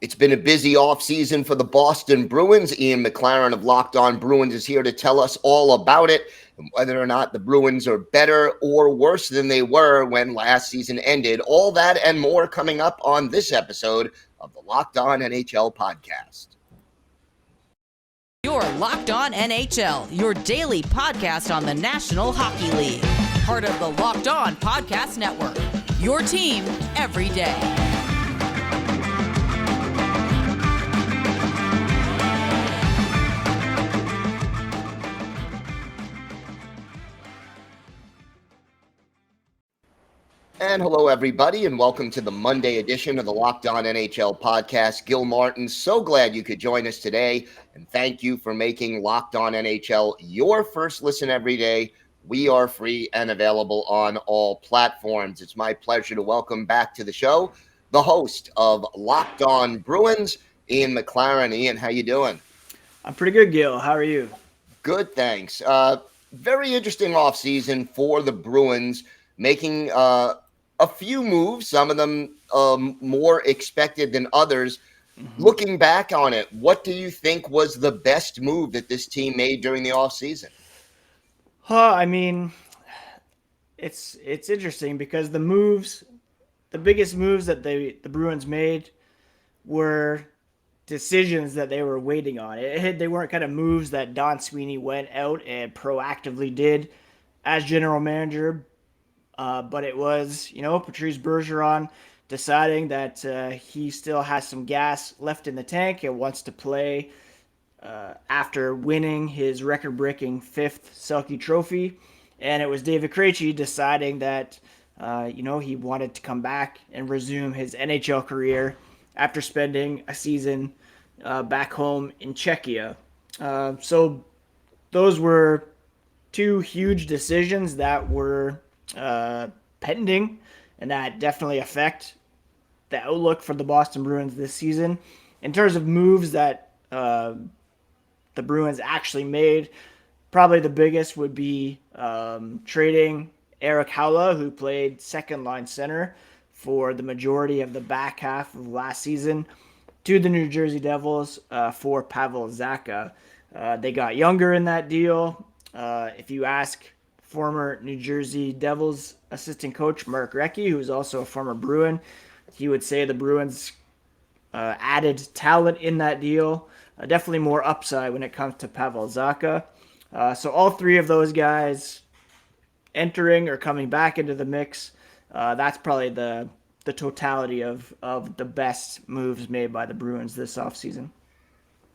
It's been a busy offseason for the Boston Bruins. Ian McLaren of Locked On Bruins is here to tell us all about it and whether or not the Bruins are better or worse than they were when last season ended. All that and more coming up on this episode of the Locked On NHL Podcast. You're Locked On NHL, your daily podcast on the National Hockey League. Part of the Locked On Podcast Network, your team every day. And hello, everybody, and welcome to the Monday edition of the Locked On NHL Podcast. Gil Martin, so glad you could join us today, and thank you for making Locked On NHL your first listen every day. We are free and available on all platforms. It's my pleasure to welcome back to the show the host of Locked On Bruins, Ian McLaren. Ian, how you doing? I'm pretty good, Gil. How are you? Good, thanks. Very interesting offseason for the Bruins, making a few moves, some of them more expected than others. Looking back on it, what do you think was the best move that this team made during the offseason? I mean, it's interesting because the biggest moves that the Bruins made were decisions that they were waiting on. They weren't kind of moves that Don Sweeney went out and proactively did as general manager. But it was, Patrice Bergeron deciding that he still has some gas left in the tank and wants to play after winning his record-breaking 5th Selke Trophy. And it was David Krejci deciding that, he wanted to come back and resume his NHL career after spending a season back home in Czechia. So those were two huge decisions that were pending, and that definitely affect the outlook for the Boston Bruins this season. In terms of moves that the Bruins actually made, probably the biggest would be trading Erik Haula, who played second-line center for the majority of the back half of last season, to the New Jersey Devils for Pavel Zacha. They got younger in that deal. If you ask former New Jersey Devils assistant coach Mark Recchi, who's also a former Bruin, he would say the Bruins added talent in that deal. Definitely more upside when it comes to Pavel Zacha. So all three of those guys entering or coming back into the mix, that's probably the totality of the best moves made by the Bruins this offseason.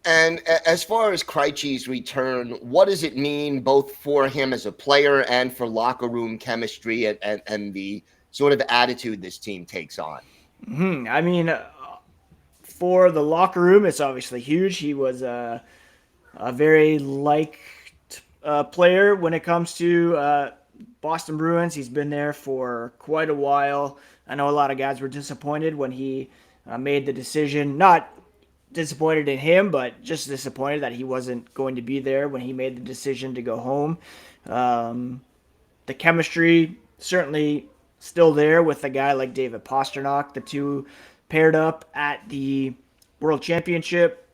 And as far as Krejci's return, what does it mean both for him as a player and for locker room chemistry and the sort of attitude this team takes on? I mean, for the locker room, it's obviously huge. He was a very liked player when it comes to Boston Bruins. He's been there for quite a while. I know a lot of guys were disappointed when he made the decision, not disappointed in him, but just disappointed that he wasn't going to be there when he made the decision to go home. The chemistry certainly still there with a guy like David Pastrnak. The two paired up at the World Championship,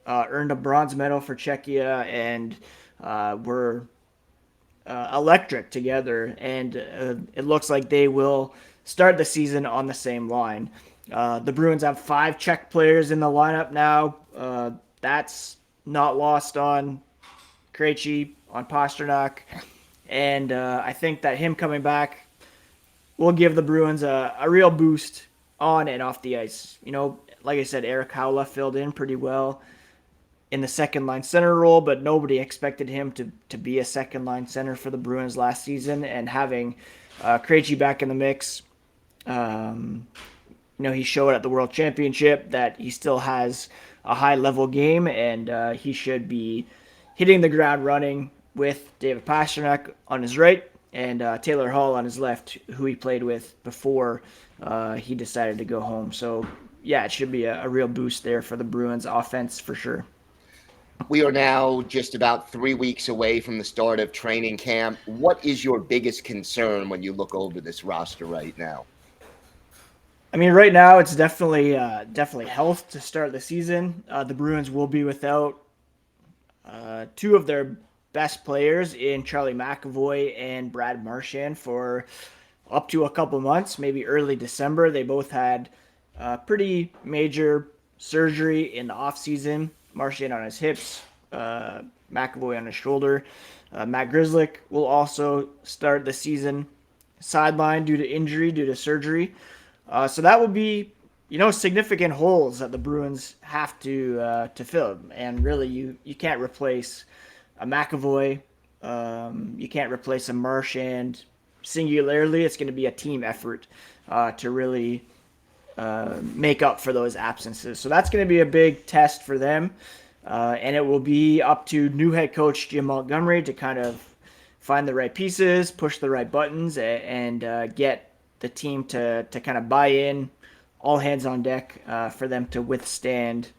earned a bronze medal for Czechia, and were electric together. And it looks like they will start the season on the same line. The Bruins have 5 Czech players in the lineup now. That's not lost on Krejci, on Pastrnak. And I think that him coming back will give the Bruins a real boost on and off the ice. Like I said, Erik Haula filled in pretty well in the second-line center role, but nobody expected him to be a second-line center for the Bruins last season. And having Krejci back in the mix, he showed at the World Championship that he still has a high-level game, and he should be hitting the ground running with David Pastrnak on his right and Taylor Hall on his left, who he played with before he decided to go home. So, yeah, it should be a real boost there for the Bruins offense for sure. We are now just about 3 weeks away from the start of training camp. What is your biggest concern when you look over this roster right now? I mean, right now it's definitely health to start the season. The Bruins will be without two of their best players in Charlie McAvoy and Brad Marchand for up to a couple months, maybe early December. They both had pretty major surgery in the offseason. Marchand on his hips, McAvoy on his shoulder. Matt Grzelcyk will also start the season sidelined due to injury, due to surgery. So that will be, significant holes that the Bruins have to fill. And really, you can't replace a McAvoy. You can't replace a Marchand singularly. It's going to be a team effort to really make up for those absences. So that's going to be a big test for them. And it will be up to new head coach Jim Montgomery to kind of find the right pieces, push the right buttons, and get the team to kind of buy in, all hands on deck for them to withstand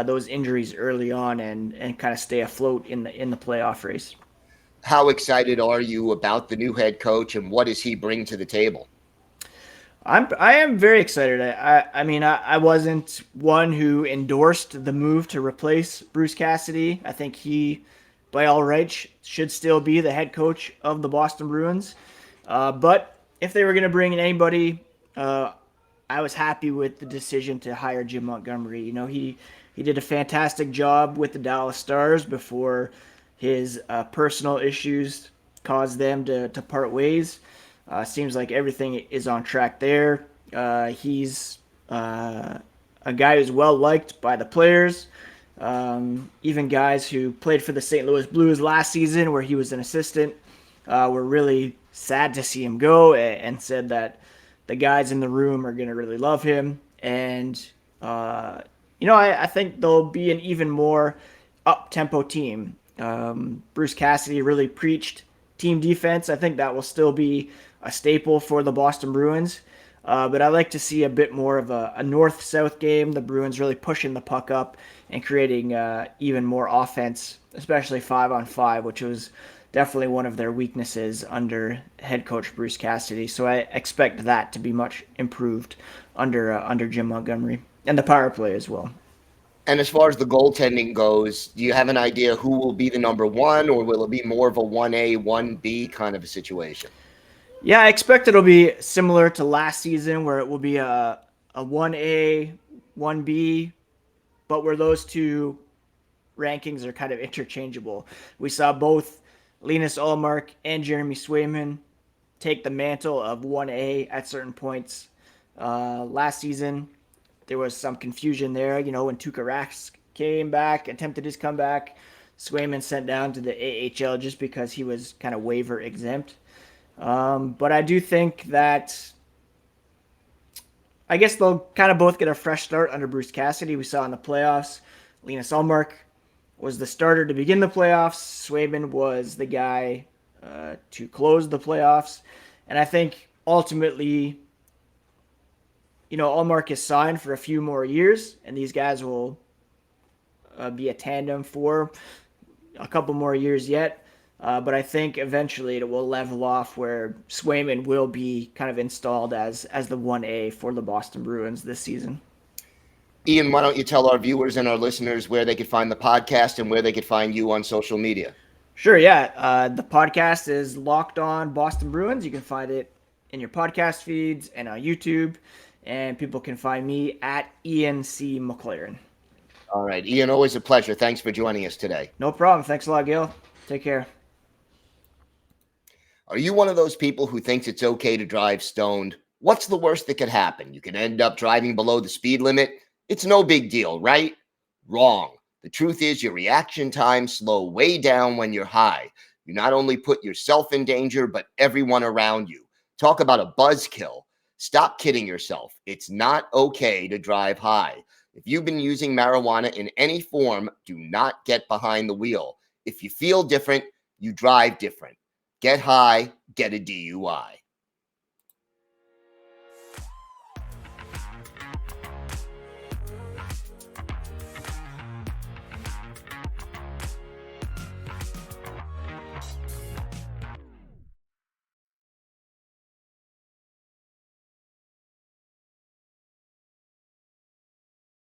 those injuries early on and kind of stay afloat in the playoff race. How excited are you about the new head coach, and what does he bring to the table? I am very excited. I mean, I wasn't one who endorsed the move to replace Bruce Cassidy. I think he, by all rights, should still be the head coach of the Boston Bruins. But if they were going to bring in anybody, I was happy with the decision to hire Jim Montgomery. He did a fantastic job with the Dallas Stars before his personal issues caused them to part ways. Seems like everything is on track there. He's a guy who's well liked by the players. Even guys who played for the St. Louis Blues last season, where he was an assistant, were really sad to see him go and said that the guys in the room are going to really love him. And, I think they'll be an even more up-tempo team. Bruce Cassidy really preached team defense. I think that will still be a staple for the Boston Bruins. But I like to see a bit more of a north-south game, the Bruins really pushing the puck up and creating even more offense, especially 5-on-5, which was definitely one of their weaknesses under head coach Bruce Cassidy. So I expect that to be much improved under Jim Montgomery, and the power play as well. And as far as the goaltending goes, do you have an idea who will be the number one, or will it be more of a 1A, 1B kind of a situation? Yeah, I expect it'll be similar to last season, where it will be a 1A, 1B, but where those two rankings are kind of interchangeable. We saw both Linus Ullmark and Jeremy Swayman take the mantle of 1A at certain points last season. There was some confusion there, when Tuukka Rask came back, attempted his comeback. Swayman sent down to the AHL just because he was kind of waiver exempt. But I do think that I guess they'll kind of both get a fresh start under Bruce Cassidy. We saw in the playoffs, Linus Ullmark was the starter to begin the playoffs. Swayman was the guy to close the playoffs. And I think ultimately, Ullmark is signed for a few more years, and these guys will be a tandem for a couple more years yet. But I think eventually it will level off where Swayman will be kind of installed as the 1A for the Boston Bruins this season. Ian, why don't you tell our viewers and our listeners where they could find the podcast and where they could find you on social media? Sure, yeah. The podcast is Locked On Boston Bruins. You can find it in your podcast feeds and on YouTube. And people can find me at Ian C. McLaren. All right. Ian, always a pleasure. Thanks for joining us today. No problem. Thanks a lot, Gil. Take care. Are you one of those people who thinks it's okay to drive stoned? What's the worst that could happen? You could end up driving below the speed limit. It's no big deal, right? Wrong. The truth is your reaction times slow way down when you're high. You not only put yourself in danger, but everyone around you. Talk about a buzzkill. Stop kidding yourself. It's not okay to drive high. If you've been using marijuana in any form, do not get behind the wheel. If you feel different, you drive different. Get high, get a DUI.